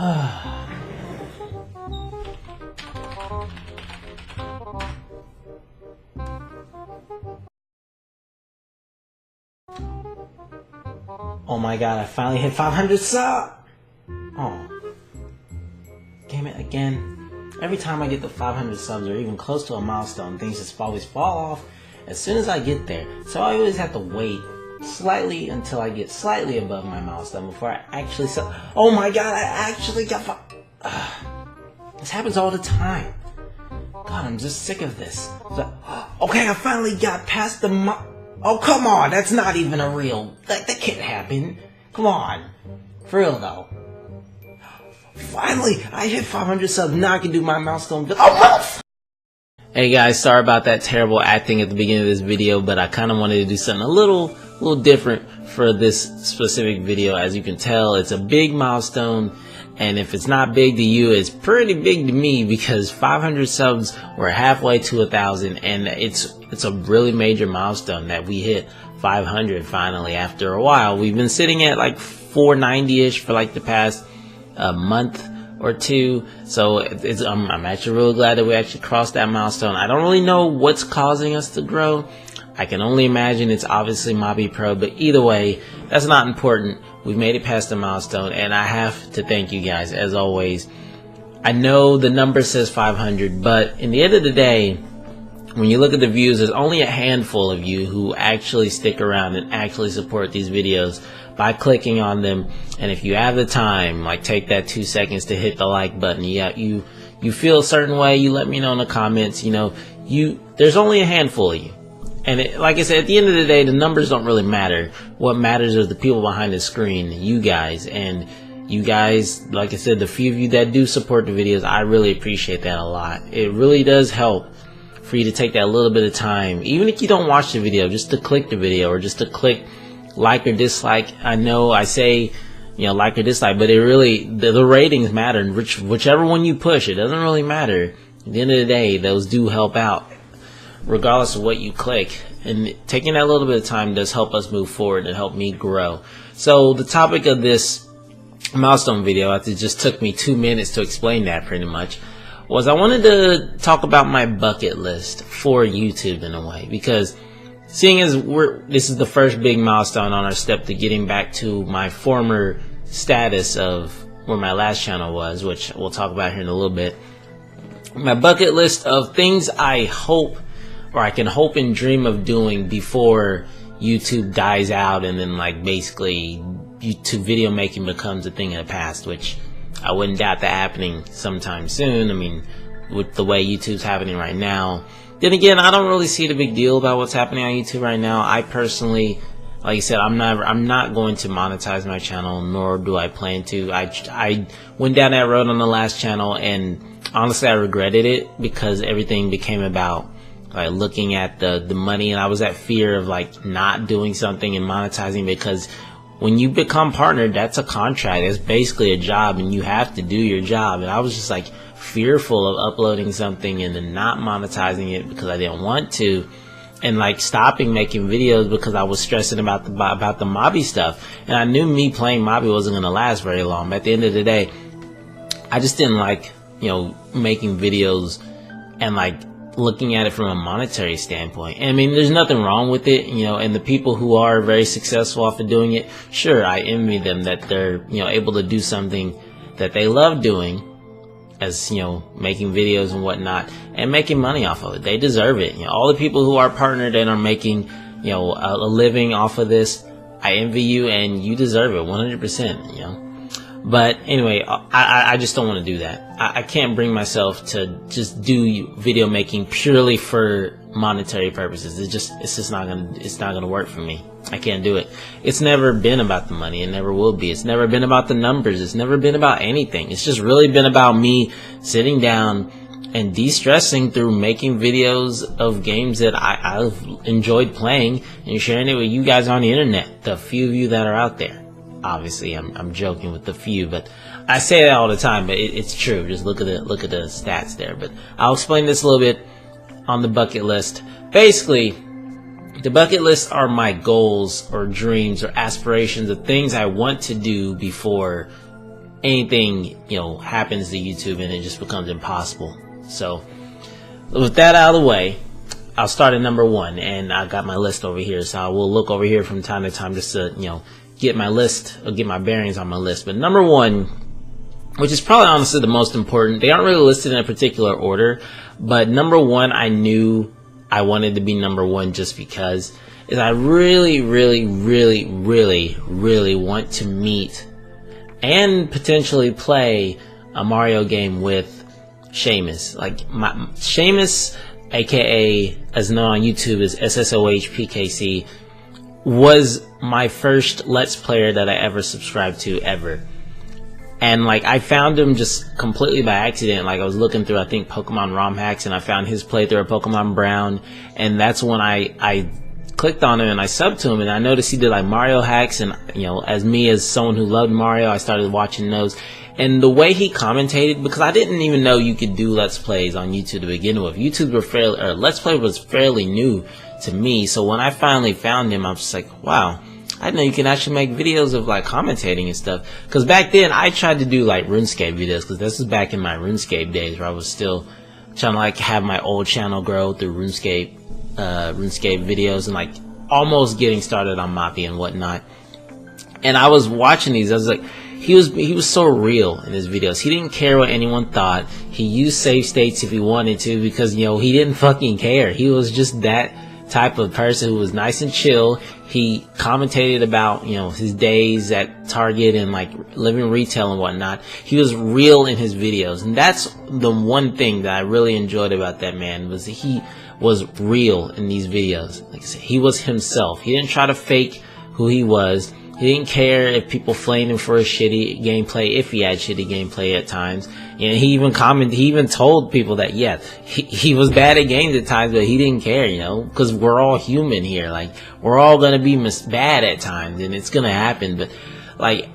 Oh my god, I finally hit 500 subs! Oh. Damn it, again. Every time I get to 500 subs or even close to a milestone, things just always fall off as soon as I get there. So I always have to wait slightly until I get slightly above my milestone before I actually sub. Oh my god, I actually got this happens all the time. God, I'm just sick of this. Okay, I finally got past the oh, come on, that's not even a real... That can't happen. Come on. For real, though. Finally, I hit 500 subs. Now I can do my milestone. Oh, hey guys, sorry about that terrible acting at the beginning of this video, but I kind of wanted to do something a little different for this specific video. As you can tell, it's a big milestone. And if it's not big to you, it's pretty big to me, because 500 subs, we're halfway to 1,000, and it's a really major milestone that we hit 500 finally after a while. We've been sitting at like 490-ish for like the past month or two, so I'm actually really glad that we actually crossed that milestone. I don't really know what's causing us to grow. I can only imagine it's obviously Mabi Pro, but either way, that's not important. We've made it past the milestone, and I have to thank you guys, as always. I know the number says 500, but in the end of the day, when you look at the views, there's only a handful of you who actually stick around and actually support these videos by clicking on them. And if you have the time, like, take that 2 seconds to hit the like button. You feel a certain way, you let me know in the comments. You know, there's only a handful of you. And like I said, at the end of the day, the numbers don't really matter. What matters are the people behind the screen, you guys. And you guys, like I said, the few of you that do support the videos, I really appreciate that a lot. It really does help for you to take that little bit of time, even if you don't watch the video, just to click the video or just to click like or dislike. I know I say, you know, like or dislike, but it really, the ratings matter. And whichever one you push, it doesn't really matter. At the end of the day, those do help out, regardless of what you click. And taking that little bit of time does help us move forward and help me grow. So the topic of this milestone video, it just took me 2 minutes to explain that pretty much, was I wanted to talk about my bucket list for YouTube in a way, because seeing as this is the first big milestone on our step to getting back to my former status of where my last channel was, which we'll talk about here in a little bit. My bucket list of things I hope, or I can hope and dream of doing before YouTube dies out, and then like basically YouTube video making becomes a thing of the past, which I wouldn't doubt that happening sometime soon. I mean, with the way YouTube's happening right now. Then again, I don't really see the big deal about what's happening on YouTube right now. I personally, like I said, I'm not going to monetize my channel, nor do I plan to. I went down that road on the last channel, and honestly I regretted it, because everything became about like looking at the money, and I was at fear of like not doing something and monetizing, because when you become partnered, that's a contract. It's basically a job, and you have to do your job. And I was just like fearful of uploading something and then not monetizing it because I didn't want to, and like stopping making videos because I was stressing about the Mabi stuff. And I knew me playing Mabi wasn't going to last very long. But at the end of the day, I just didn't like, you know, making videos and like looking at it from a monetary standpoint. And I mean, there's nothing wrong with it, you know, and the people who are very successful off of doing it, sure, I envy them that they're, you know, able to do something that they love doing, as, you know, making videos and whatnot, and making money off of it. They deserve it. You know, all the people who are partnered and are making, you know, a living off of this, I envy you, and you deserve it 100%, you know. But anyway, I just don't want to do that. I can't bring myself to just do video making purely for monetary purposes. It's just not gonna work for me. I can't do it. It's never been about the money. It never will be. It's never been about the numbers. It's never been about anything. It's just really been about me sitting down and de-stressing through making videos of games that I've enjoyed playing and sharing it with you guys on the internet, the few of you that are out there. Obviously, I'm joking with the few, but I say that all the time, but it's true. Just look at the stats there. But I'll explain this a little bit on the bucket list. Basically, the bucket list are my goals or dreams or aspirations of things I want to do before anything, you know, happens to YouTube and it just becomes impossible. So with that out of the way, I'll start at number 1, and I got my list over here, so I will look over here from time to time just to, you know, get my list or get my bearings on my list. But number 1, which is probably honestly the most important, they aren't really listed in a particular order, but number 1, I knew I wanted to be number 1 just because, is I really want to meet and potentially play a Mario game with Seamus. Like, Seamus, aka as known on YouTube as SSoHPKC, was my first Let's Player that I ever subscribed to ever. And like, I found him just completely by accident. Like, I was looking through, I think, Pokemon ROM hacks, and I found his playthrough of Pokemon Brown, and that's when I clicked on him and I subbed to him, and I noticed he did like Mario hacks, and you know, as me, as someone who loved Mario, I started watching those. And the way he commentated, because I didn't even know you could do Let's Plays on YouTube to begin with. YouTube were fairly, or Let's Play was fairly new to me, so when I finally found him, I was just like, wow, I didn't know you can actually make videos of like commentating and stuff. Because back then, I tried to do like RuneScape videos, because this was back in my RuneScape days, where I was still trying to like have my old channel grow through RuneScape videos, and like almost getting started on Mabinogi and whatnot. And I was watching these, I was like, he was so real in his videos. He didn't care what anyone thought. He used save states if he wanted to, because, you know, he didn't fucking care. He was just that type of person who was nice and chill. He commentated about, you know, his days at Target and like living retail and whatnot. He was real in his videos, and that's the one thing that I really enjoyed about that man, was that he was real in these videos. Like I said, he was himself. He didn't try to fake who he was. He didn't care if people flamed him for his shitty gameplay, if he had shitty gameplay at times. You know, he even told people that, yeah, he was bad at games at times, but he didn't care, you know, because we're all human here. Like, we're all gonna be bad at times, and it's gonna happen. But like,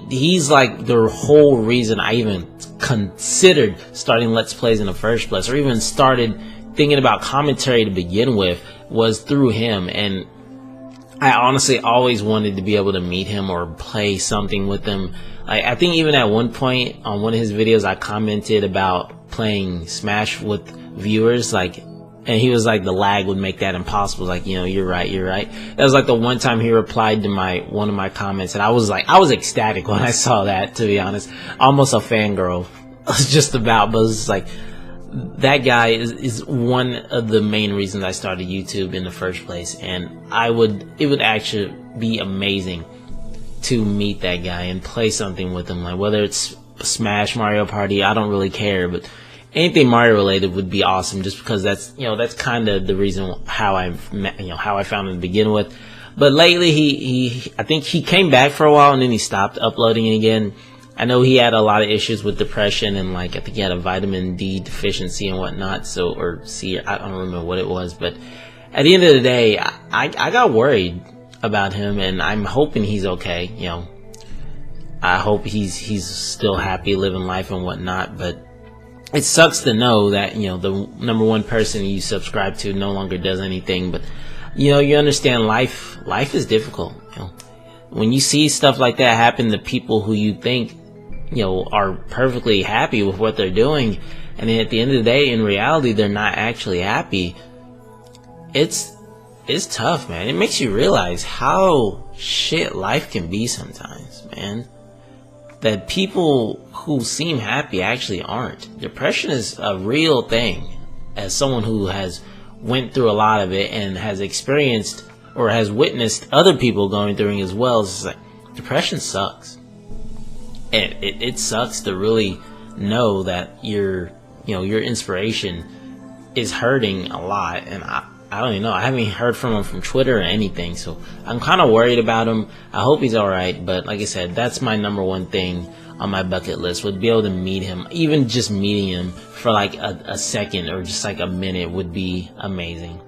he's like the whole reason I even considered starting Let's Plays in the first place, or even started thinking about commentary to begin with, was through him. And I honestly always wanted to be able to meet him or play something with him. I think even at one point on one of his videos, I commented about playing Smash with viewers, like, and he was like, the lag would make that impossible. Like, you know, you're right. That was like the one time he replied to one of my comments, and I was ecstatic when I saw that, to be honest. Almost a fangirl, just about, but it was just like, that guy is one of the main reasons I started YouTube in the first place. And it would actually be amazing to meet that guy and play something with him, like whether it's Smash, Mario Party, I don't really care, but anything Mario related would be awesome, just because that's, you know, that's kind of the reason how I found him to begin with. But lately I think he came back for a while, and then he stopped uploading again. I know he had a lot of issues with depression, and like, I think he had a vitamin D deficiency and whatnot, so, or C, I don't remember what it was. But at the end of the day, I got worried about him, and I'm hoping he's okay. You know, I hope he's still happy living life and whatnot. But it sucks to know that, you know, the number one person you subscribe to no longer does anything. But, you know, you understand life is difficult. You know, when you see stuff like that happen to people who you think, you know, are perfectly happy with what they're doing, and then at the end of the day, in reality, they're not actually happy, it's tough, man. It makes you realize how shit life can be sometimes, man. That people who seem happy actually aren't. Depression is a real thing. As someone who has went through a lot of it and has experienced or has witnessed other people going through it as well, it's like, depression sucks. And it sucks to really know that your inspiration is hurting a lot. And I don't even know. I haven't heard from him from Twitter or anything, so I'm kind of worried about him. I hope he's alright, but like I said, that's my number one thing on my bucket list, would be able to meet him. Even just meeting him for like a second or just like a minute would be amazing.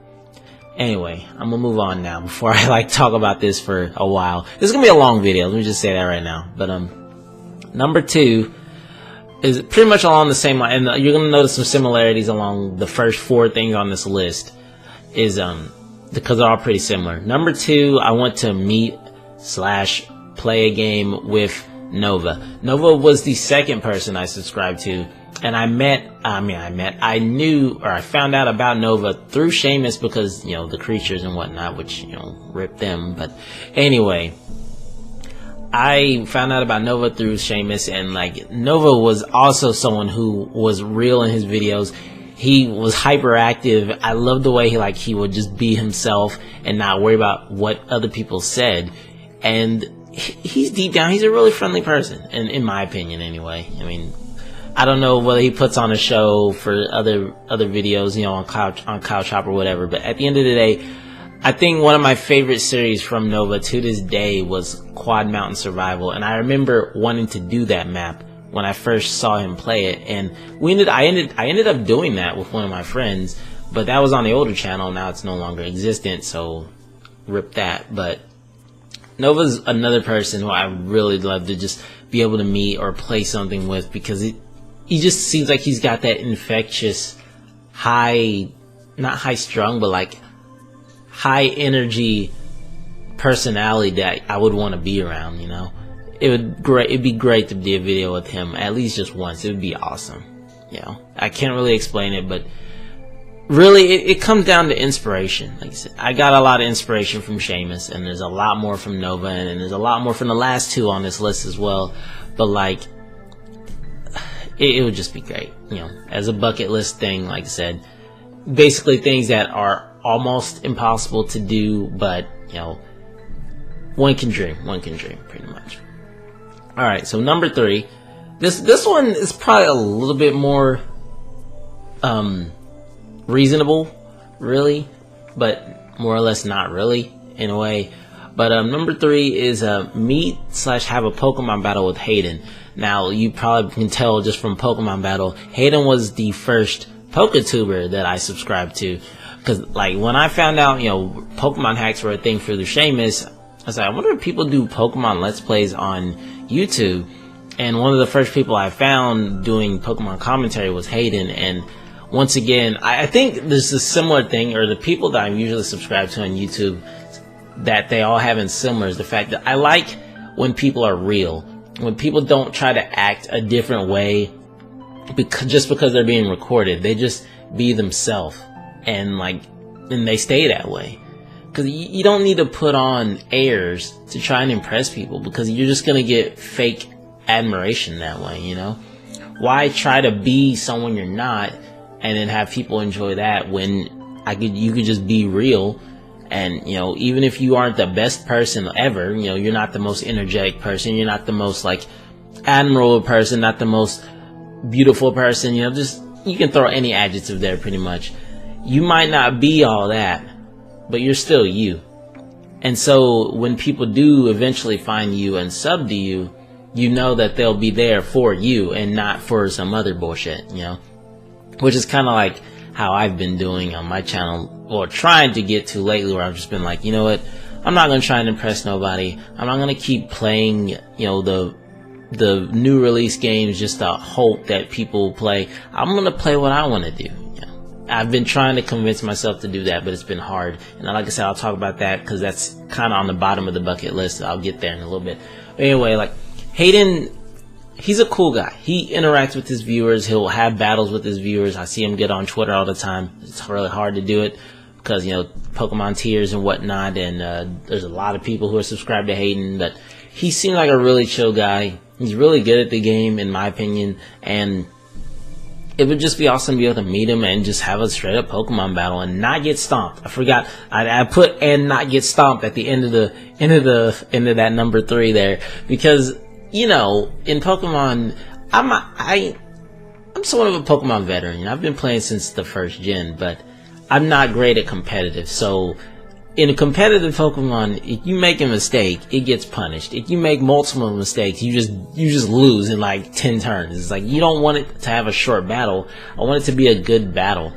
Anyway, I'm gonna move on now before I like talk about this for a while. This is gonna be a long video, let me just say that right now. But number 2 is pretty much along the same line, and you're gonna notice some similarities along the first 4 things on this list, is because they're all pretty similar. Number 2, I want to meet / play a game with Nova. Nova was the second person I subscribed to, and I knew, or I found out about Nova through Seamus because, you know, the creatures and whatnot, which, you know, rip them. But anyway, I found out about Nova through Seamus, and like, Nova was also someone who was real in his videos. He was hyperactive. I loved the way he would just be himself and not worry about what other people said. And he's deep down, he's a really friendly person, and in my opinion anyway. I mean, I don't know whether he puts on a show for other videos, you know, on Couch Hop or whatever, but at the end of the day, I think one of my favorite series from Nova to this day was Quad Mountain Survival, and I remember wanting to do that map when I first saw him play it, and I ended up doing that with one of my friends, but that was on the older channel. Now it's no longer existent, so rip that. But Nova's another person who I really love to just be able to meet or play something with, because he just seems like he's got that infectious, not high strung, but like high energy personality that I would want to be around, you know. It'd be great to do a video with him at least just once. It would be awesome. You know, I can't really explain it, but really it comes down to inspiration. Like I said, I got a lot of inspiration from Seamus, and there's a lot more from Nova, and there's a lot more from the last two on this list as well. But like, it would just be great, you know, as a bucket list thing. Like I said, basically things that are almost impossible to do, but you know, one can dream pretty much. Alright, so number 3. This one is probably a little bit more reasonable, really, but more or less not really, in a way. But number 3 is meet/have a Pokemon battle with Haydun. Now, you probably can tell just from Pokemon battle, Haydun was the first PokeTuber that I subscribed to. Because, like, when I found out, you know, Pokemon hacks were a thing for the Seamus, I was like, I wonder if people do Pokemon Let's Plays on YouTube. And one of the first people I found doing Pokemon commentary was Haydun. And once again, I think there's a similar thing, or the people that I'm usually subscribed to on YouTube, that they all have in similar, is the fact that I like when people are real. When people don't try to act a different way just because they're being recorded. They just be themselves. And they stay that way. Because you don't need to put on airs to try and impress people, because you're just going to get fake admiration that way, you know? Why try to be someone you're not and then have people enjoy that when you could just be real? And, you know, even if you aren't the best person ever, you know, you're not the most energetic person, you're not the most, like, admirable person, not the most beautiful person, you know, just, you can throw any adjective there pretty much. You might not be all that, but you're still you. And so when people do eventually find you and sub to you, you know that they'll be there for you and not for some other bullshit, you know? Which is kind of like how I've been doing on my channel, or trying to get to lately, where I've just been like, you know what, I'm not going to try and impress nobody. I'm not going to keep playing, you know, the new release games just to hope that people play. I'm going to play what I want to do. I've been trying to convince myself to do that, but it's been hard. And like I said, I'll talk about that because that's kind of on the bottom of the bucket list. I'll get there in a little bit. But anyway, like, Haydun, he's a cool guy. He interacts with his viewers. He'll have battles with his viewers. I see him get on Twitter all the time. It's really hard to do it because, you know, Pokemon tiers and whatnot. And there's a lot of people who are subscribed to Haydun. But he seems like a really chill guy. He's really good at the game, in my opinion. And it would just be awesome to be able to meet him and just have a straight up Pokemon battle and not get stomped. I forgot I put "and not get stomped" at the end of that number 3 there, because, you know, in Pokemon, I'm somewhat of a Pokemon veteran. You know, I've been playing since the first gen, but I'm not great at competitive. So in a competitive Pokemon, if you make a mistake, it gets punished. If you make multiple mistakes, you just lose in like 10 turns. It's like, you don't want it to have a short battle. I want it to be a good battle.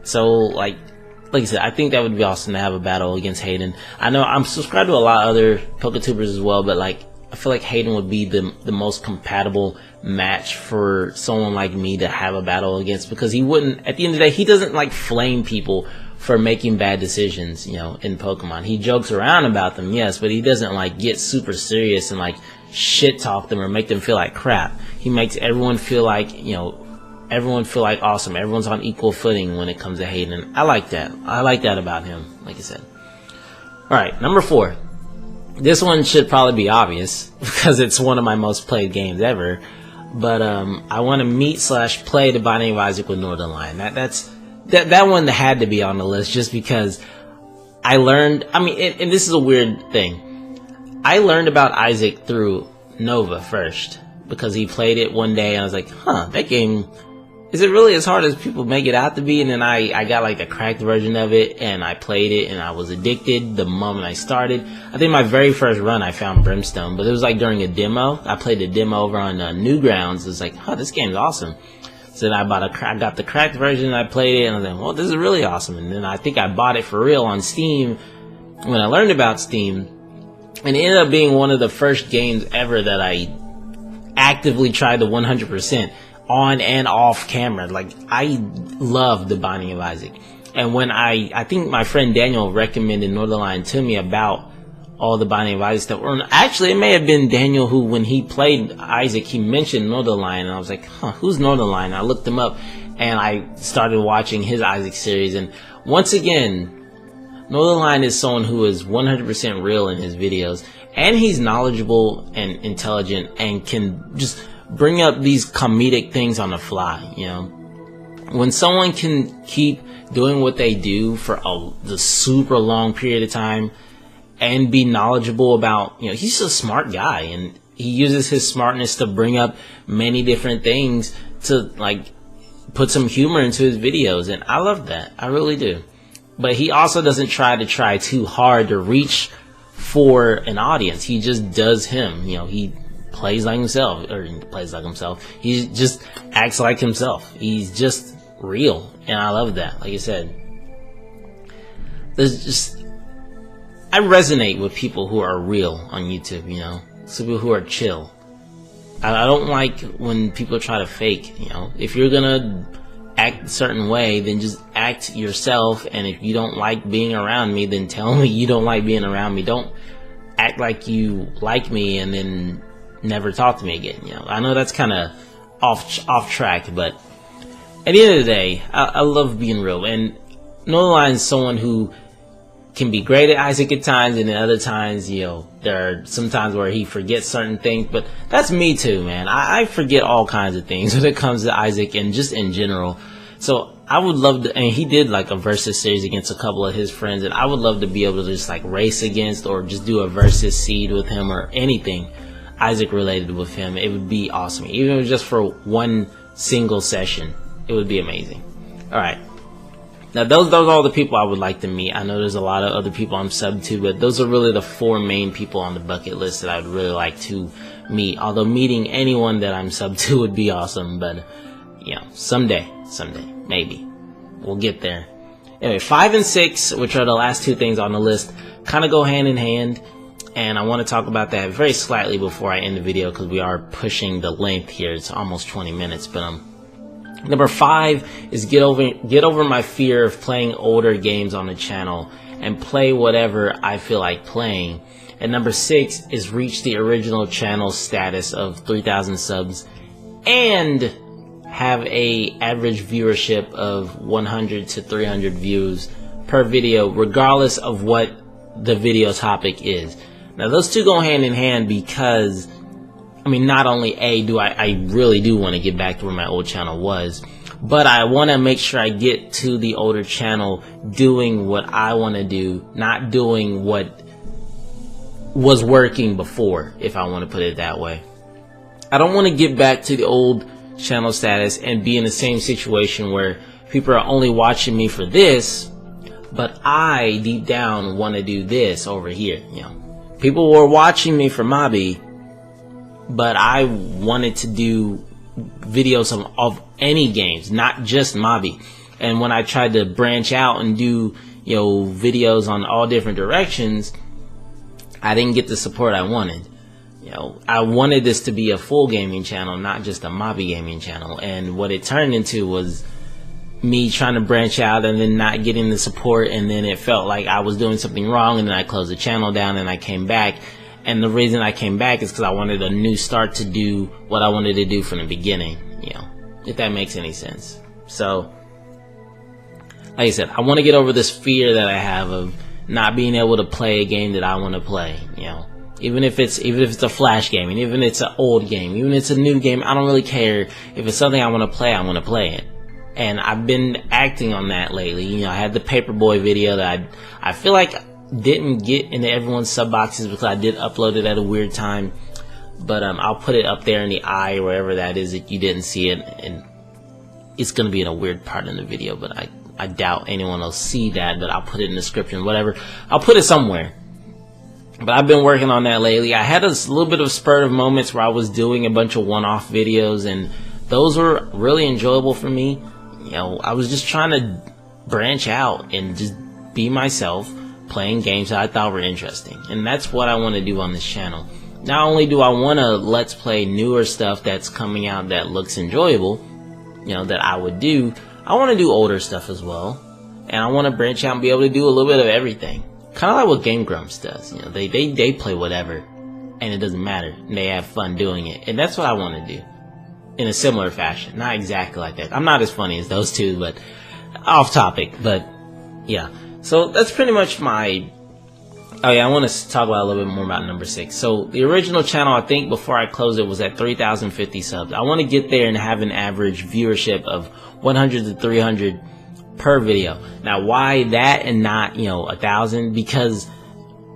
So like I said, I think that would be awesome to have a battle against Haydun. I know I'm subscribed to a lot of other PokeTubers as well, but like, I feel like Haydun would be the most compatible match for someone like me to have a battle against, because he wouldn't, at the end of the day, he doesn't like flame people for making bad decisions, you know, in Pokemon. He jokes around about them, yes, but he doesn't like get super serious and like shit talk them or make them feel like crap. He makes everyone feel like, you know, everyone feel like awesome. Everyone's on equal footing when it comes to Haydun. I like that. I like that about him, like I said. Alright, number 4. This one should probably be obvious because it's one of my most played games ever. But I want to meet/play the Binding of Isaac with Northernlion. That one had to be on the list just because I learned. I mean, and this is a weird thing. I learned about Isaac through Nova first because he played it one day and I was like, huh, that game, is it really as hard as people make it out to be? And then I got like a cracked version of it and I played it and I was addicted the moment I started. I think my very first run I found Brimstone, but it was like during a demo. I played the demo over on Newgrounds. It was like, oh, this game's awesome. So then I got the cracked version and I played it and I was like, well, this is really awesome. And then I think I bought it for real on Steam when I learned about Steam. And it ended up being one of the first games ever that I actively tried to 100%. On and off camera. Like, I love the Binding of Isaac. And when I think my friend Daniel recommended Northernlion to me about all the Binding of Isaac stuff. Or actually, it may have been Daniel who, when he played Isaac, he mentioned Northernlion. And I was like, huh, who's Northernlion? I looked him up and I started watching his Isaac series. And once again, Northernlion is someone who is 100% real in his videos. And he's knowledgeable and intelligent and can just bring up these comedic things on the fly, you know. When someone can keep doing what they do for the super long period of time and be knowledgeable about, you know, he's just a smart guy and he uses his smartness to bring up many different things to like put some humor into his videos, and I love that. I really do. But he also doesn't try too hard to reach for an audience. He just does him, you know. He plays like himself, or plays like himself. He just acts like himself. He's just real, and I love that. Like I said, I resonate with people who are real on YouTube, you know, some people who are chill. I don't like when people try to fake, you know. If you're gonna act a certain way, then just act yourself, and if you don't like being around me, then tell me you don't like being around me. Don't act like you like me and then never talk to me again, you know. I know that's kind of off track, but at the end of the day, I love being real. And Northernlion is someone who can be great at Isaac at times, and then other times, you know, there are some times where he forgets certain things, but that's me too, man. I forget all kinds of things when it comes to Isaac and just in general. So I would love to, and he did like a versus series against a couple of his friends, and I would love to be able to just like race against or just do a versus seed with him or anything Isaac related with him. It would be awesome. Even if it was just for one single session, it would be amazing. Alright. Now those are all the people I would like to meet. I know there's a lot of other people I'm subbed to, but those are really the 4 main people on the bucket list that I would really like to meet. Although meeting anyone that I'm subbed to would be awesome, but you know, someday, maybe. We'll get there. Anyway, 5 and 6, which are the last 2 things on the list, kind of go hand in hand. And I want to talk about that very slightly before I end the video, because we are pushing the length here. It's almost 20 minutes. But number 5 is get over my fear of playing older games on the channel and play whatever I feel like playing. And number 6 is reach the original channel status of 3,000 subs and have a average viewership of 100 to 300 views per video, regardless of what the video topic is. Now those 2 go hand in hand because, I mean, not only I really do want to get back to where my old channel was, but I want to make sure I get to the older channel doing what I want to do, not doing what was working before, if I want to put it that way. I don't want to get back to the old channel status and be in the same situation where people are only watching me for this, but I deep down want to do this over here, you know. People were watching me for Mabi, but I wanted to do videos of any games, not just Mabi. And when I tried to branch out and do, you know, videos on all different directions, I didn't get the support I wanted. You know, I wanted this to be a full gaming channel, not just a Mabi gaming channel. And what it turned into was me trying to branch out and then not getting the support, and then it felt like I was doing something wrong, and then I closed the channel down and I came back. And the reason I came back is because I wanted a new start to do what I wanted to do from the beginning, you know, if that makes any sense. So, like I said, I want to get over this fear that I have of not being able to play a game that I want to play, you know. Even if it's a flash game, and even if it's an old game, even if it's a new game, I don't really care. If it's something I want to play, I want to play it. And I've been acting on that lately. You know, I had the Paperboy video that I feel like didn't get into everyone's sub boxes because I did upload it at a weird time. But I'll put it up there in the eye or wherever that is if you didn't see it, and it's gonna be in a weird part in the video. But I doubt anyone will see that. But I'll put it in the description, whatever. I'll put it somewhere. But I've been working on that lately. I had a little bit of spurt of moments where I was doing a bunch of one-off videos, and those were really enjoyable for me. You know, I was just trying to branch out and just be myself, playing games that I thought were interesting. And that's what I want to do on this channel. Not only do I want to let's play newer stuff that's coming out that looks enjoyable, you know, that I would do, I want to do older stuff as well. And I want to branch out and be able to do a little bit of everything. Kind of like what Game Grumps does. You know, they play whatever, and it doesn't matter. And they have fun doing it. And that's what I want to do. In a similar fashion. Not exactly like that. I'm not as funny as those two, but off topic. But yeah. So that's pretty much my... Oh yeah, I want to talk about a little bit more about number 6. So the original channel, I think before I closed it, was at 3,050 subs. I want to get there and have an average viewership of 100 to 300 per video. Now why that and not, you know, 1,000? Because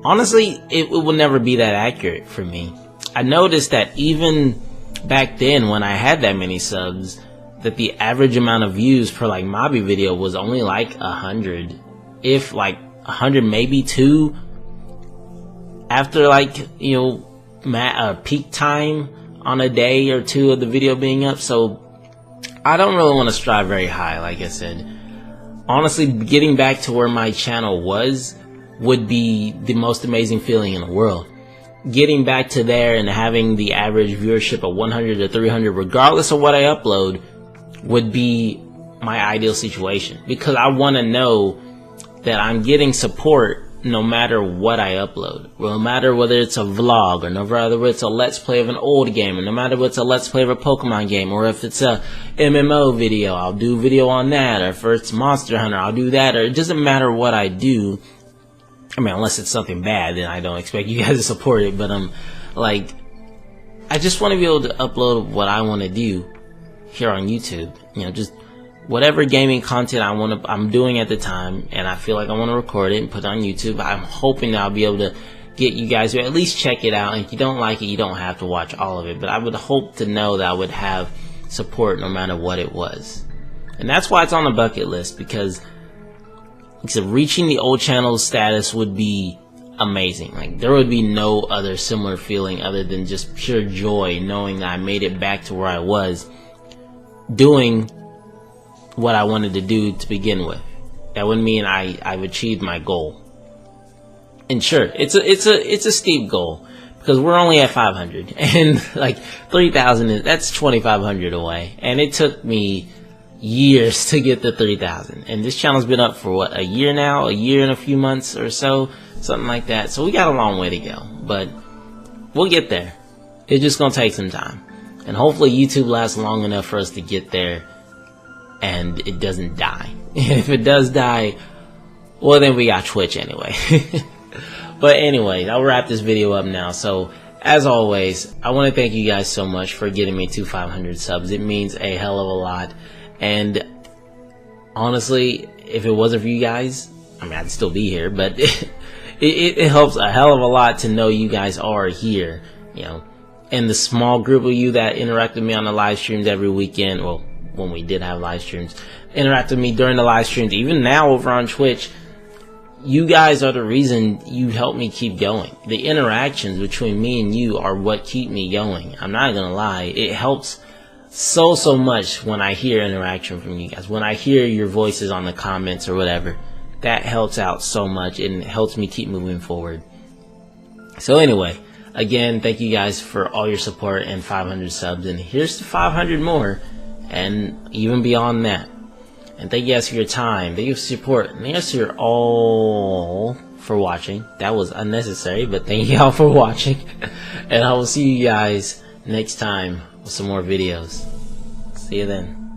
honestly, it will never be that accurate for me. I noticed that even back then when I had that many subs, that the average amount of views per like Mobby video was only like 100, if like 100, maybe 2 after like, you know, peak time on a day or 2 of the video being up. So I don't really want to strive very high. Like I said, honestly, getting back to where my channel would be the most amazing feeling in the world. Getting back to there and having the average viewership of 100 to 300 regardless of what I upload would be my ideal situation, because I want to know that I'm getting support no matter what I upload, no matter whether it's a vlog, or no matter whether it's a let's play of an old game, or no matter whether it's a let's play of a Pokemon game, or if it's a MMO video, I'll do a video on that, or if it's Monster Hunter, I'll do that, or it doesn't matter what I do. I mean, unless it's something bad, then I don't expect you guys to support it. But like, I just want to be able to upload what I want to do here on YouTube. You know, just whatever gaming content I'm doing at the time, and I feel like I want to record it and put it on YouTube. I'm hoping that I'll be able to get you guys to at least check it out. And if you don't like it, you don't have to watch all of it. But I would hope to know that I would have support no matter what it was. And that's why it's on the bucket list, because reaching the old channel status would be amazing. Like, there would be no other similar feeling other than just pure joy knowing that I made it back to where I was doing what I wanted to do to begin with. That would mean I've achieved my goal. And sure, it's a steep goal, because we're only at 500, and like 3,000 that's 2,500 away, and it took me years to get to 3,000, and this channel's been up for what, a year now, a year and a few months or so, something like that. So we got a long way to go, but we'll get there. It's just gonna take some time, and hopefully YouTube lasts long enough for us to get there and it doesn't die. If it does die, well, then we got Twitch anyway. But anyway, I'll wrap this video up now. So as always, I want to thank you guys so much for getting me to 500 subs. It means a hell of a lot. And honestly, if it wasn't for you guys, I mean, I'd still be here, but it helps a hell of a lot to know you guys are here, you know. And the small group of you that interact with me on the live streams every weekend, well, when we did have live streams, interact with me during the live streams, even now over on Twitch, you guys are the reason you help me keep going. The interactions between me and you are what keep me going. I'm not gonna lie, it helps so much when I hear interaction from you guys, when I hear your voices on the comments or whatever. That helps out so much and helps me keep moving forward. So anyway, again, thank you guys for all your support and 500 subs, and here's to 500 more, and even beyond that. And thank you guys for your time. Thank you for support. And thank you guys for your all for watching. That was unnecessary, but thank y'all for watching. And I will see you guys next time with some more videos. See you then.